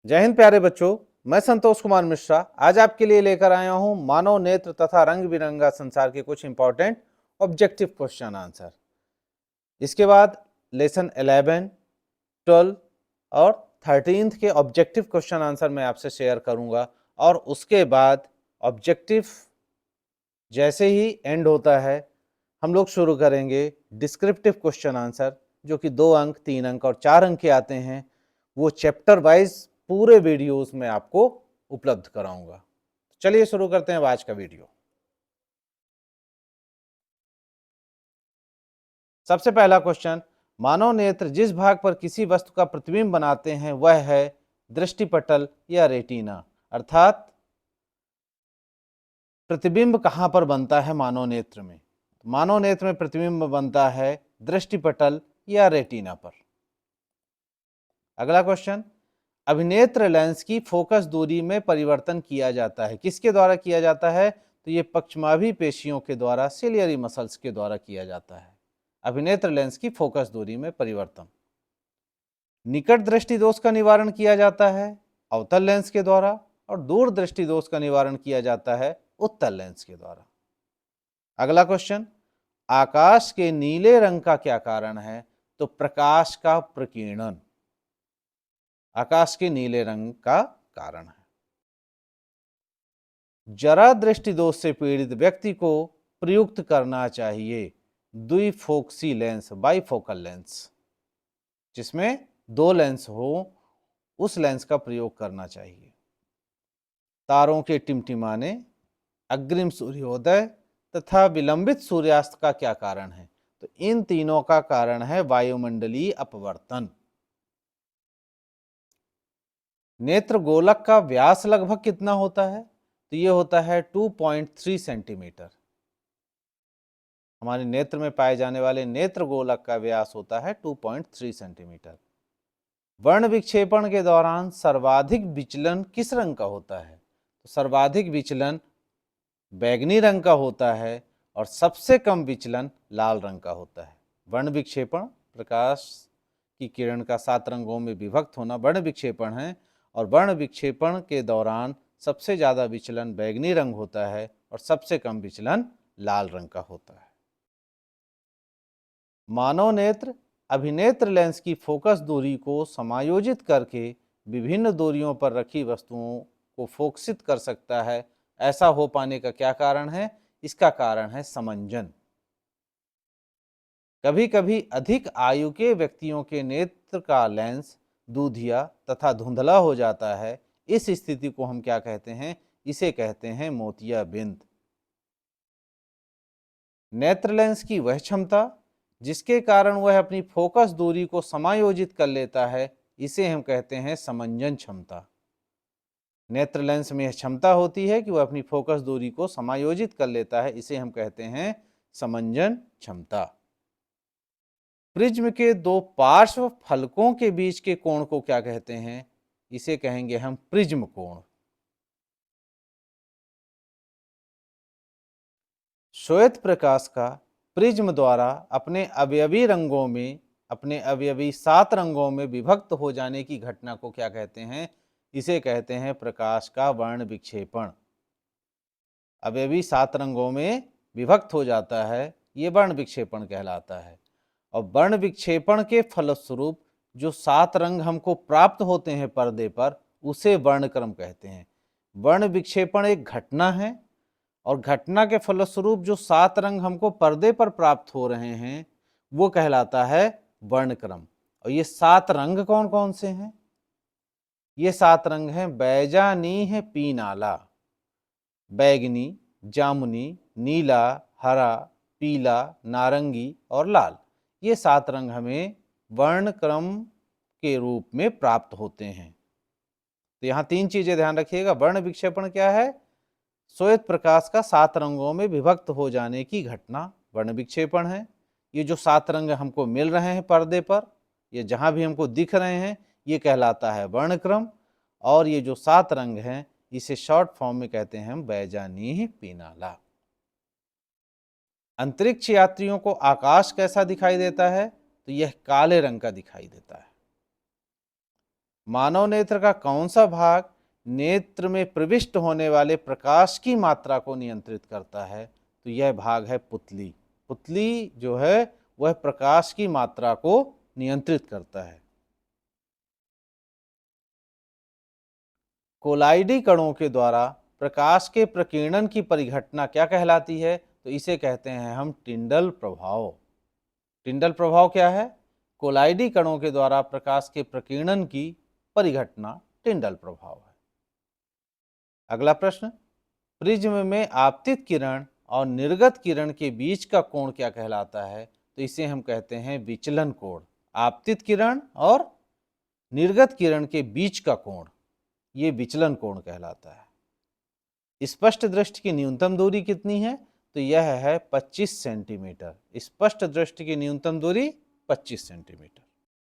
जय हिंद प्यारे बच्चों, मैं संतोष कुमार मिश्रा आज आपके लिए लेकर आया हूं मानव नेत्र तथा रंग बिरंगा संसार के कुछ इंपॉर्टेंट ऑब्जेक्टिव क्वेश्चन आंसर। इसके बाद लेसन 11, 12 और 13 के ऑब्जेक्टिव क्वेश्चन आंसर मैं आपसे शेयर करूंगा और उसके बाद ऑब्जेक्टिव जैसे ही एंड होता है हम लोग शुरू करेंगे डिस्क्रिप्टिव क्वेश्चन आंसर, जो कि 2 अंक, 3 अंक और 4 अंक के आते हैं। वो चैप्टर वाइज पूरे वीडियोस में आपको उपलब्ध कराऊंगा। चलिए शुरू करते हैं आज का वीडियो। सबसे पहला क्वेश्चन, मानव नेत्र जिस भाग पर किसी वस्तु का प्रतिबिंब बनाते हैं वह है दृष्टिपटल या रेटिना। अर्थात प्रतिबिंब कहां पर बनता है मानव नेत्र में? मानव नेत्र में प्रतिबिंब बनता है दृष्टिपटल या रेटिना पर। अगला क्वेश्चन, अभिनेत्र लेंस की फोकस दूरी में परिवर्तन किया जाता है। किसके द्वारा किया जाता है? तो ये पक्षमाभी पेशियों के द्वारा, सिलियरी मसल्स के द्वारा किया जाता है। अभिनेत्र लेंस की फोकस दूरी में परिवर्तन। निकट दृष्टि दोष का निवारण किया जाता है अवतल लेंस के द्वारा और दूर दृष्टि दोष का निवारण किया जाता है उत्तल लेंस के द्वारा। अगला क्वेश्चन, आकाश के नीले रंग का क्या कारण है? तो प्रकाश का प्रकीर्णन आकाश के नीले रंग का कारण है। जरा दृष्टि दोष से पीड़ित व्यक्ति को प्रयुक्त करना चाहिए द्विफोक्सी लेंस, बाइफोकल लेंस, जिसमें 2 लेंस हो, उस लेंस का प्रयोग करना चाहिए। तारों के टिमटिमाने, अग्रिम सूर्योदय तथा विलंबित सूर्यास्त का क्या कारण है? तो इन तीनों का कारण है वायुमंडलीय अपवर्तन। नेत्र गोलक का व्यास लगभग कितना होता है? तो ये होता है 2.3 सेंटीमीटर। हमारे नेत्र में पाए जाने वाले नेत्र गोलक का व्यास होता है 2.3 सेंटीमीटर। वर्ण विक्षेपण के दौरान सर्वाधिक विचलन किस रंग का होता है? तो सर्वाधिक विचलन बैंगनी रंग का होता है और सबसे कम विचलन लाल रंग का होता है। वर्ण विक्षेपण, प्रकाश की किरण का 7 रंगों में विभक्त होना वर्ण विक्षेपण है, और वर्ण विक्षेपण के दौरान सबसे ज्यादा विचलन बैंगनी रंग होता है और सबसे कम विचलन लाल रंग का होता है। मानव नेत्र अभिनेत्र लेंस की फोकस दूरी को समायोजित करके विभिन्न दूरियों पर रखी वस्तुओं को फोकसित कर सकता है। ऐसा हो पाने का क्या कारण है? इसका कारण है समंजन। कभी कभी अधिक आयु के व्यक्तियों के नेत्र का लेंस दूधिया तथा धुंधला हो जाता है। इस स्थिति को हम क्या कहते हैं? इसे कहते हैं मोतियाबिंद। नेत्र लेंस की वह क्षमता जिसके कारण वह अपनी फोकस दूरी को समायोजित कर लेता है, इसे हम कहते हैं समंजन क्षमता। नेत्र लेंस में यह क्षमता होती है कि वह अपनी फोकस दूरी को समायोजित कर लेता है, इसे हम कहते हैं समंजन क्षमता। प्रिज्म के 2 पार्श्व फलकों के बीच के कोण को क्या कहते हैं? इसे कहेंगे हम प्रिज्म कोण। श्वेत प्रकाश का प्रिज्म द्वारा अपने अवयवी 7 रंगों में विभक्त हो जाने की घटना को क्या कहते हैं? इसे कहते हैं प्रकाश का वर्ण विक्षेपण। अवयवी 7 रंगों में विभक्त हो जाता है, ये वर्ण विक्षेपण कहलाता है। और वर्ण विक्षेपण के फलस्वरूप जो 7 रंग हमको प्राप्त होते हैं पर्दे पर, उसे वर्णक्रम कहते हैं। वर्ण विक्षेपण एक घटना है और घटना के फलस्वरूप जो 7 रंग हमको पर्दे पर प्राप्त हो रहे हैं वो कहलाता है वर्णक्रम। और ये 7 रंग कौन कौन से हैं? ये 7 रंग हैं बैजानीह पीनाला, बैगनी, जामुनी, नीला, हरा, पीला, नारंगी और लाल। ये 7 रंग हमें वर्णक्रम के रूप में प्राप्त होते हैं। तो यहाँ 3 चीजें ध्यान रखिएगा। वर्ण विक्षेपण क्या है? श्वेत प्रकाश का 7 रंगों में विभक्त हो जाने की घटना वर्ण विक्षेपण है। ये जो 7 रंग हमको मिल रहे हैं पर्दे पर, ये जहां भी हमको दिख रहे हैं, ये कहलाता है वर्णक्रम। और ये जो 7 रंग हैं, इसे शॉर्ट फॉर्म में कहते हैं हम बैजानीह पीनाला। अंतरिक्ष यात्रियों को आकाश कैसा दिखाई देता है? तो यह काले रंग का दिखाई देता है। मानव नेत्र का कौन सा भाग नेत्र में प्रविष्ट होने वाले प्रकाश की मात्रा को नियंत्रित करता है? तो यह भाग है पुतली। पुतली जो है वह प्रकाश की मात्रा को नियंत्रित करता है। कोलाइडी कणों के द्वारा प्रकाश के प्रकीर्णन की परिघटना क्या कहलाती है? तो इसे कहते हैं हम टिंडल प्रभाव। टिंडल प्रभाव क्या है? कोलाइडी कणों के द्वारा प्रकाश के प्रकीर्णन की परिघटना टिंडल प्रभाव है। अगला प्रश्न, प्रिज्म में आपतित किरण और निर्गत किरण के बीच का कोण क्या कहलाता है? तो इसे हम कहते हैं विचलन कोण। आपतित किरण और निर्गत किरण के बीच का कोण ये विचलन कोण कहलाता है। स्पष्ट दृष्टि की न्यूनतम दूरी कितनी है? तो यह है 25 सेंटीमीटर। स्पष्ट दृष्टि की न्यूनतम दूरी 25 सेंटीमीटर।